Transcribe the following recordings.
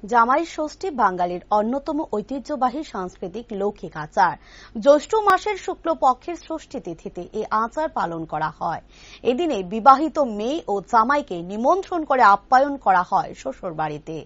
জামাই ষষ্ঠী বাঙালির অন্যতম ঐতিহ্যবাহী সাংস্কৃতিক লৌকিক আচার। জ্যৈষ্ঠ মাসের শুক্লপক্ষের ষষ্ঠী তিথিতে এই আচার পালন করা হয়। এদিনে বিবাহিত মেয়ে ও জামাইকে নিমন্ত্রণ করে আপ্যায়ন করা হয় শ্বশুর বাড়িতে।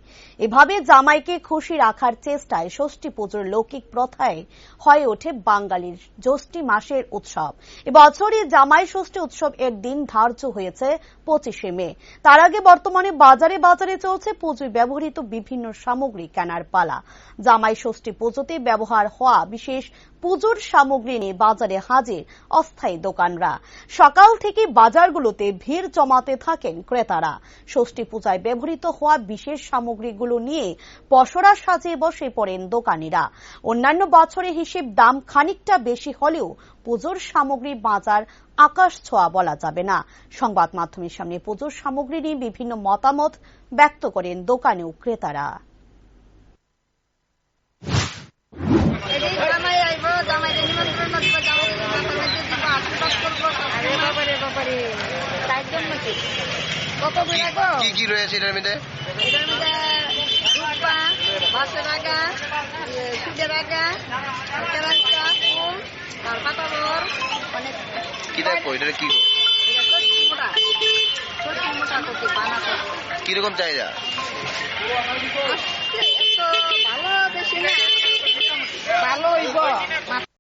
এভাবে জামাইকে খুশি রাখার চেষ্টায় ষষ্ঠী পুজোর লৌকিক প্রথায় হয়ে ওঠে বাঙালির জ্যৈষ্ঠী মাসের উৎসব। এবছরই জামাই ষষ্ঠী উৎসব এর দিন ধার্য হয়েছে 25শে মে। তার আগে বর্তমানে বাজারে বাজারে চলছে পুজোয় ব্যবহৃত বিভিন্ন সামগ্রী কেনার পালা। জামাই ষষ্ঠী পুজোতে ব্যবহার হওয়া বিশেষ পুজোর সামগ্রী নিয়ে বাজারে হাজির অস্থায়ী দোকানরা। সকাল থেকে বাজারগুলোতে ভিড় জমাতে থাকেন ক্রেতারা। ষষ্ঠী পূজায় ব্যবহৃত হওয়া বিশেষ সামগ্রীগুলো নিয়ে পসরা সাজিয়ে বসে পড়েন দোকানিরা। অন্যান্য বছরের হিসেব দাম খানিকটা বেশি হলেও পুজোর সামগ্রী বাজার আকাশ ছোঁয়া বলা যাবে না। সংবাদ মাধ্যমের সামনে পুজোর সামগ্রী নিয়ে বিভিন্ন মতামত ব্যক্ত করেন দোকানি ও ক্রেতারা। কি কি রয়েছে এটার মধ্যে? কিরকম চাহিদা? ভালো বেশি না, ভালো হইব।